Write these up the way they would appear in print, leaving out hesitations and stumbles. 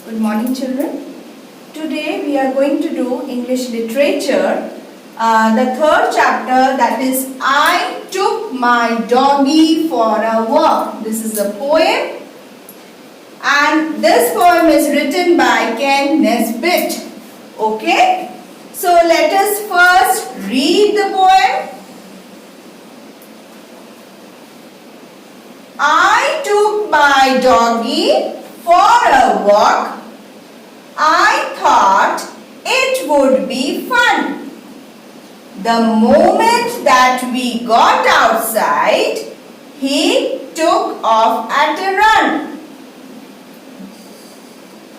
Good morning, children. Today we are going to do English literature, the third chapter, that is I Took My Doggy for a Walk. This is a poem, and this poem is written by Ken Nesbitt. Okay, so let us first read the poem. I took my doggy for a walk. I thought it would be fun. The moment that we got outside, he took off at a run.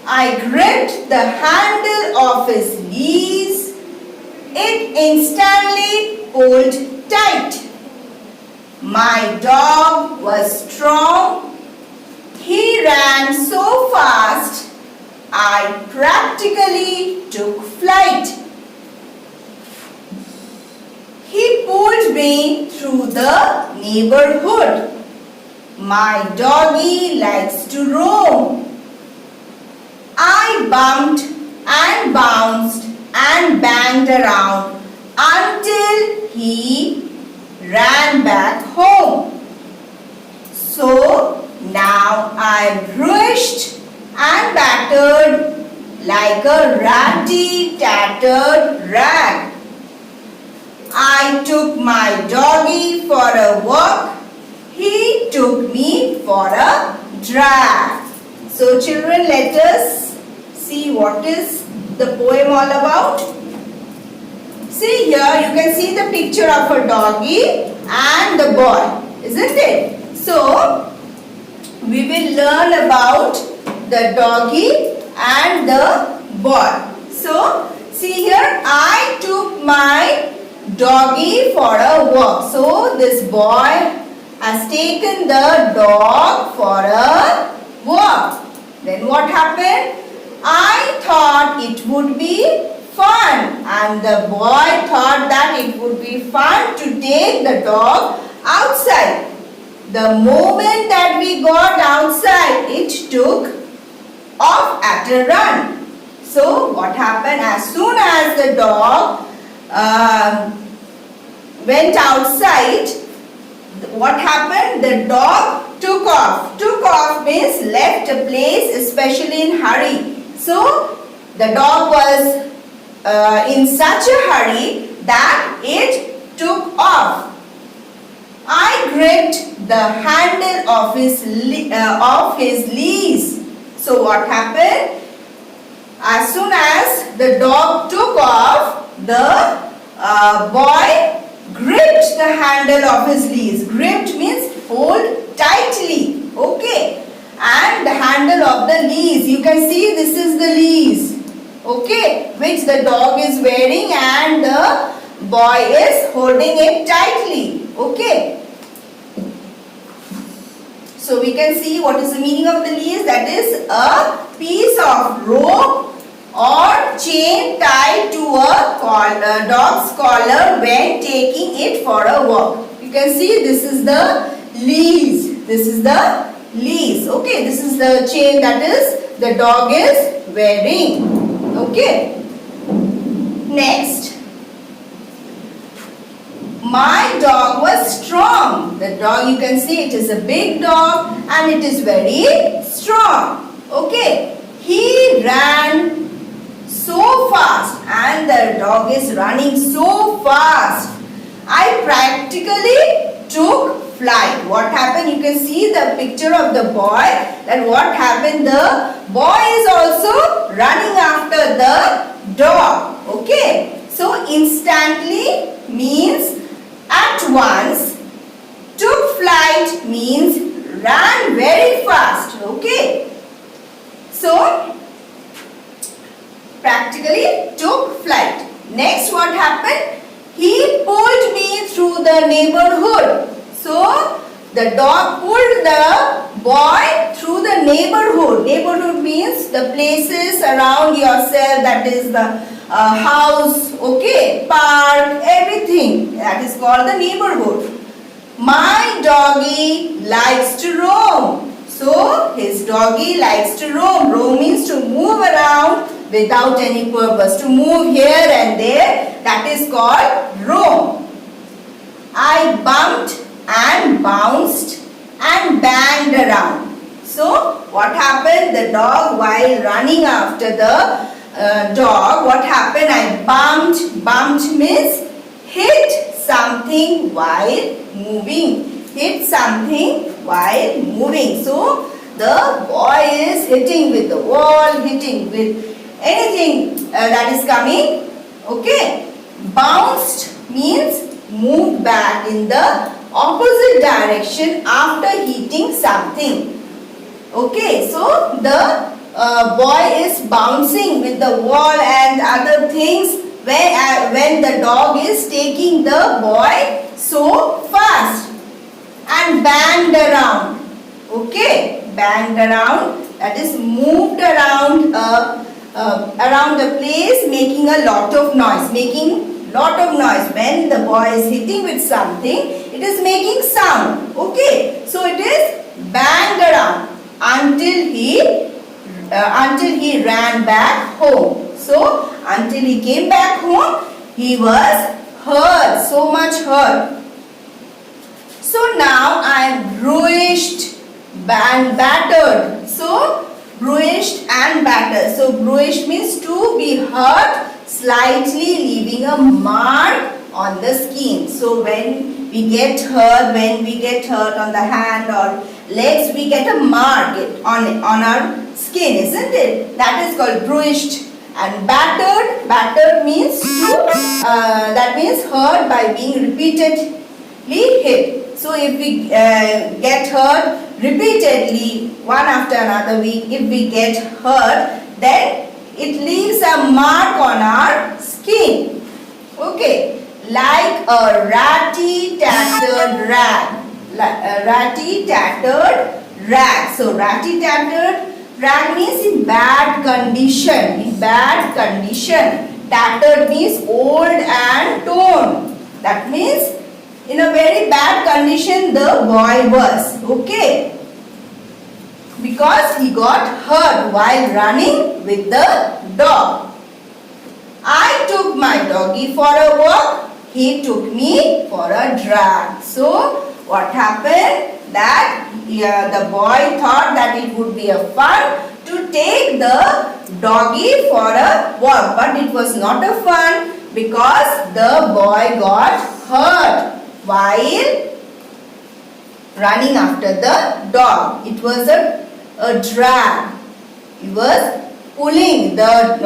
I gripped the handle of his leash. It instantly pulled tight. My dog was strong. He ran so fast, I practically took flight. He pulled me through the neighborhood. My doggy likes to roam. I bumped and bounced and banged around until he ran back home. So now I'm bruised and battered like a ratty, tattered rag. I took my doggy for a walk. He took me for a drag. So children, let us see what is the poem all about. See here, you can see the picture of a doggy and the boy, isn't it? So, we will learn about the doggy and the boy. So, see here, I took my doggy for a walk. So, this boy has taken the dog for a walk. Then what happened? I thought it would be fun, and the boy thought that it would be fun to take the dog outside. The moment that we got outside, it took off at a run. So what happened? As soon as the dog went outside, what happened? The dog took off. Took off means left a place, especially in hurry. So the dog was in such a hurry that it took off. I gripped the handle of his leash. So what happened? As soon as the dog took off, the boy gripped the handle of his leash. Gripped means hold tightly. Okay. And the handle of the leash. You can see this is the leash. Okay, which the dog is wearing and the boy is holding it tightly. Okay. So we can see what is the meaning of the leash. That is a piece of rope or chain tied to a dog's collar when taking it for a walk. You can see this is the leash. This is the leash. Okay, this is the chain that is the dog is wearing. Okay. Next. My dog was strong. The dog, you can see it is a big dog and it is very strong. Okay. He ran so fast and the dog is running so fast. I practically took flight. What happened? You can see the picture of the boy. That what happened? The boy is also running after the dog. Okay. So instantly means at once. Took flight means ran very fast. Okay. So practically took flight. Next, what happened? He pulled me through the neighborhood. So the dog pulled the boy through the neighborhood. Neighborhood means the places around yourself, that is the house, okay, park, everything. That is called the neighborhood. My doggy likes to roam. So his doggy likes to roam. Roam means to move around without any purpose. To move here and there, that is called roam. I bumped and bounced and banged around. So what happened? The dog, while running after the dog, what happened? I bumped. Bumped means hit something while moving. Hit something while moving. So the boy is hitting with the wall, hitting with anything that is coming. Okay. Bounced means moved back in the opposite direction after hitting something. Okay, so the boy is bouncing with the wall and other things when the dog is taking the boy so fast, and banged around. Okay, banged around, that is moved around the place, making a lot of noise. When the boy is hitting with something, it is making sound. Okay, so it is banged around until he ran back home. So until he came back home, he was hurt, so much hurt. So now I am bruised and battered. So bruised and battered. So bruised means to be hurt slightly, leaving a mark on the skin. So when we get hurt on the hand or legs, we get a mark on our skin, isn't it? That is called bruised. And battered. Battered means that means hurt by being repeatedly hit. So if we get hurt repeatedly, one after another, if we get hurt, then it leaves a mark on our skin. Okay, like a ratty tattered rag. Ratty tattered rag. So ratty tattered rag means in bad condition. Tattered means old and torn. That means in a very bad condition the boy was. Okay. Because he got hurt while running with the dog. I took my doggy for a walk. He took me for a drag. So what happened? That the boy thought that it would be a fun to take the doggy for a walk. But it was not a fun because the boy got hurt while running after the dog. It was a drag. He was pulling, the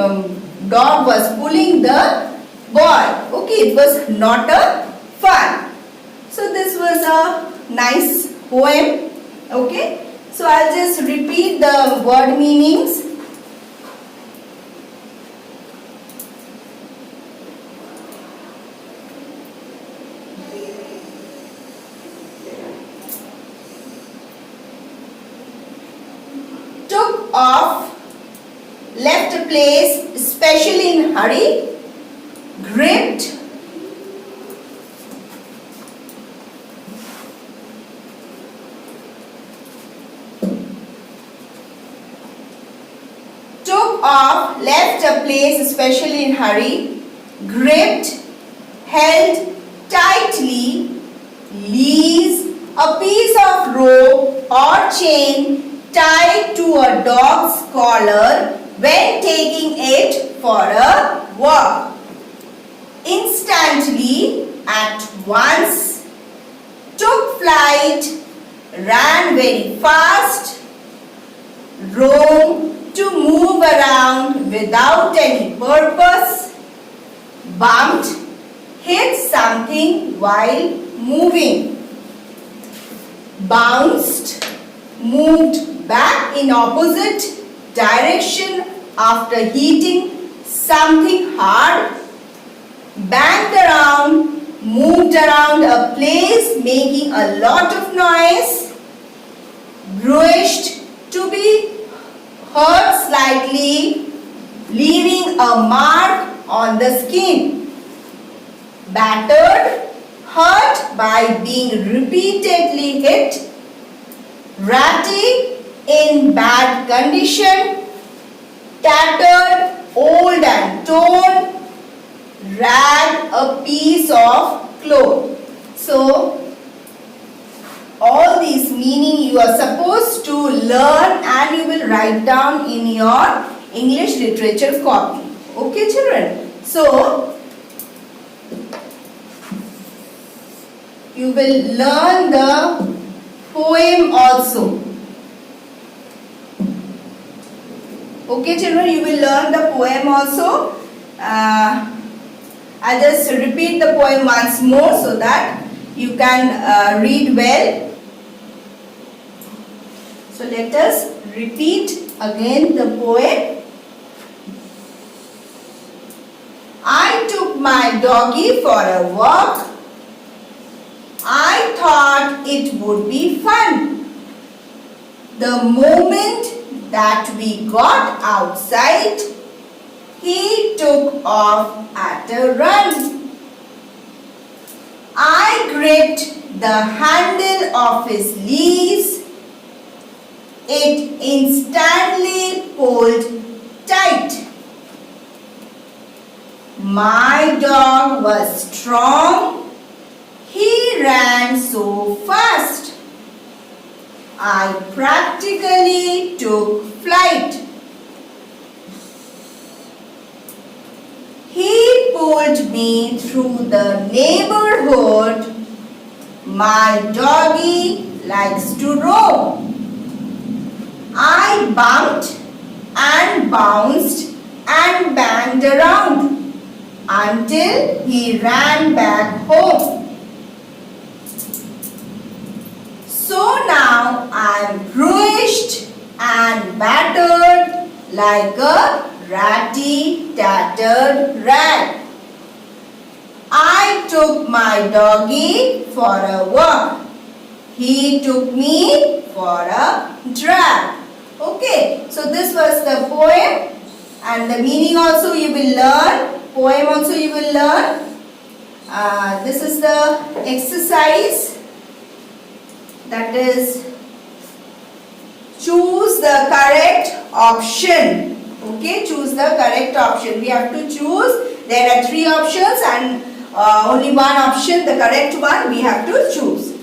dog was pulling the boy. Okay, it was not a fun. So this was a nice poem. Okay, so I'll just repeat the word meanings. Took off, left a place, especially in hurry, gripped, took off, left a place, especially in hurry, gripped, held tightly, leaves, a piece of rope or chain tied to a dog's collar when taking it for a walk. Instantly, at once, took flight, ran very fast, roam, to move around without any purpose, bumped, hit something while moving, bounced, moved back in opposite direction after hitting something hard, banged around, moved around a place making a lot of noise, bruised, to be hurt slightly, leaving a mark on the skin, battered, hurt by being repeatedly hit, ratty, in bad condition, tattered, old and torn, rag, a piece of cloth. So, all these meaning you are supposed to learn and you will write down in your English literature copy. Okay, children? So, you will learn the poem also. Okay, children, you will learn the poem also. I'll just repeat the poem once more so that you can read well. So let us repeat again the poem. I took my doggy for a walk. I thought it would be fun. The moment that we got outside, he took off at a run. I gripped the handle of his leash. It instantly pulled tight. My dog was strong. He ran so fast. I practically took flight. He pulled me through the neighborhood. My doggy likes to roam. I bumped and bounced and banged around until he ran back home. So now I am bruised and battered like a ratty, tattered rag. I took my doggy for a walk. He took me for a drag. Okay, so this was the poem and the meaning also you will learn. Poem also you will learn. This is the exercise. That is, choose the correct option. Okay, choose the correct option. We have to choose. There are 3 options and only one option, the correct one, we have to choose.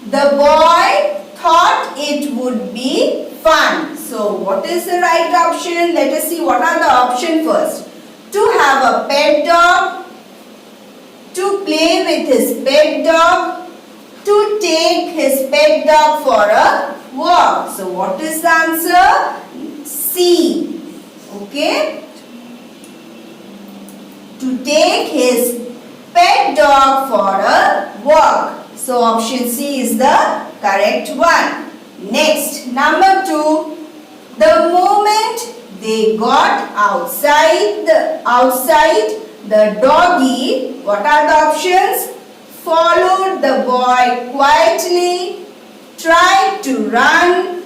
The boy thought it would be fun. So, what is the right option? Let us see what are the options first. To have a pet dog, to play with his pet dog, to take his pet dog for a walk. So, what is the answer? C. Okay. To take his pet dog for a walk. So, option C is the correct one. Next, number 2. The moment they got outside, the doggy, what are the options? Followed the boy quietly, tried to run,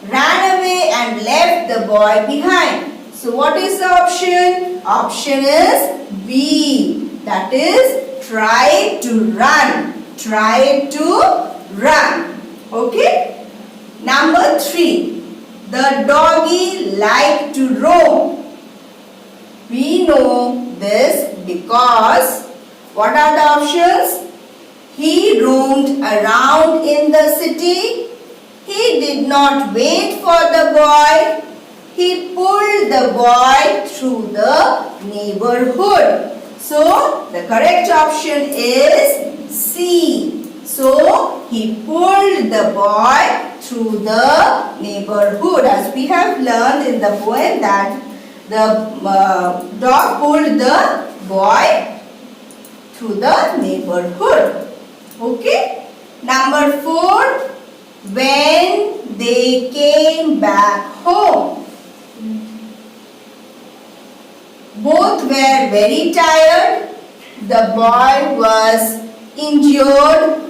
ran away and left the boy behind. So what is the option? Option is B. That is try to run. Try to run. Okay. Number 3. The doggy liked to roam. We know this because what are the options? He roamed around in the city. He did not wait for the boy. He pulled the boy through the neighborhood. So, the correct option is C. So, he pulled the boy through the neighborhood. As we have learned in the poem that the dog pulled the boy through the neighborhood. Okay. Number 4. When they came back home. Both were very tired. The boy was injured.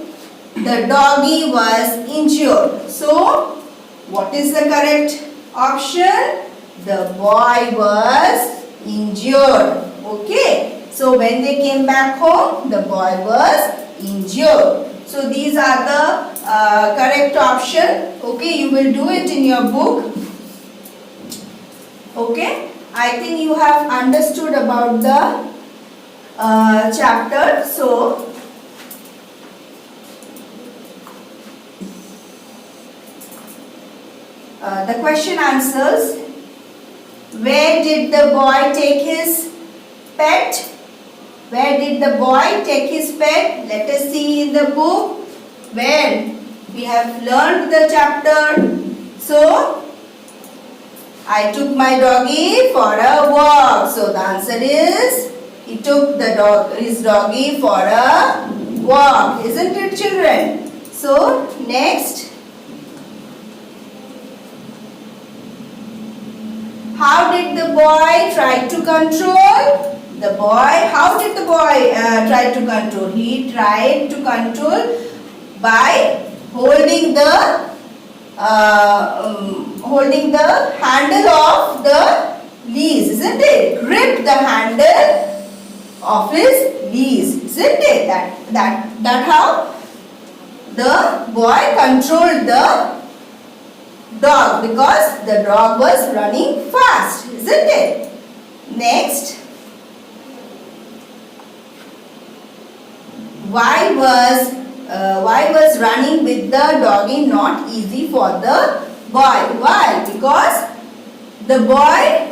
The doggy was injured. So, what is the correct option? The boy was injured. Okay. So, when they came back home, the boy was injured. So, these are the correct option. Okay, you will do it in your book. Okay, I think you have understood about the chapter. So, the question answers. Where did the boy take his pet? Where did the boy take his pet? Let us see in the book where we have learned the chapter. So, I took my doggy for a walk. So, the answer is he took his doggy for a walk. Isn't it, children? So, next. How did the boy try to control? How did the boy try to control? He tried to control by holding the handle of the leash, isn't it? Grip the handle of his leash, isn't it? That how the boy controlled the dog, because the dog was running fast, isn't it? Next, why was running with the doggy not easy for the boy? Why? Because the boy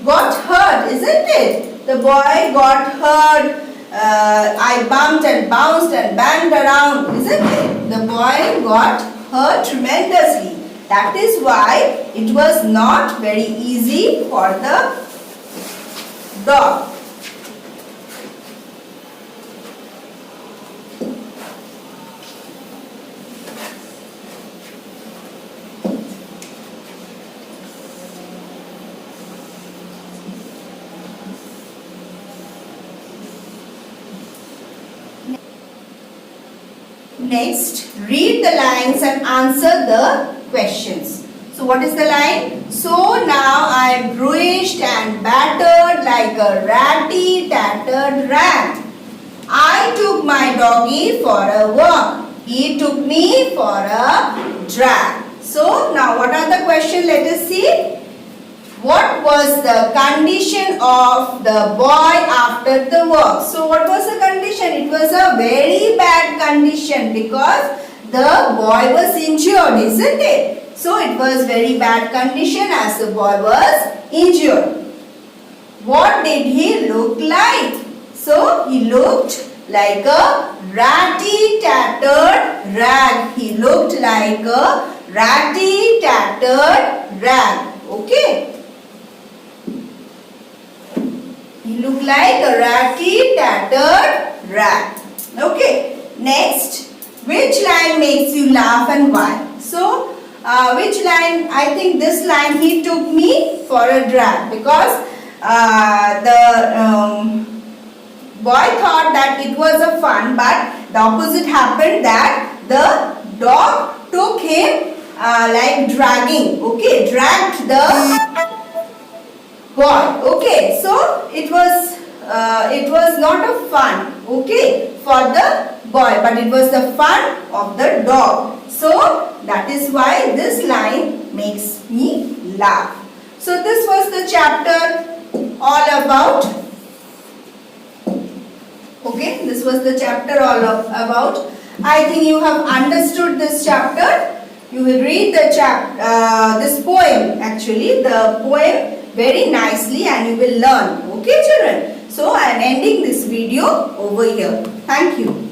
got hurt, isn't it? The boy got hurt. I bumped and bounced and banged around, isn't it? The boy got hurt tremendously. That is why it was not very easy for the dog. Next, read the lines and answer the questions. So what is the line? So now I am bruised and battered like a ratty tattered rag. I took my doggy for a walk. He took me for a drag. So now what are the questions? Let us see. What was the condition of the boy after the walk? So what was the condition? It was a very bad condition because the boy was injured, isn't it? So it was very bad condition as the boy was injured. What did he look like? So he looked like a ratty tattered rag. He looked like a ratty tattered rag. Okay. He looked like a ratty tattered rag. Okay. Next. Which line makes you laugh and why? So, which line? I think this line, he took me for a drag, because the boy thought that it was a fun, but the opposite happened, that the dog took him like dragging. Okay, dragged the boy. Okay, so it was not a fun. Okay, for the boy, but it was the fun of the dog. So that is why this line makes me laugh. So this was the chapter all about. Okay, this was the chapter all about. I think you have understood this chapter. You will read the this poem, actually the poem very nicely, and you will learn. Okay, children. So I am ending this video over here. Thank you.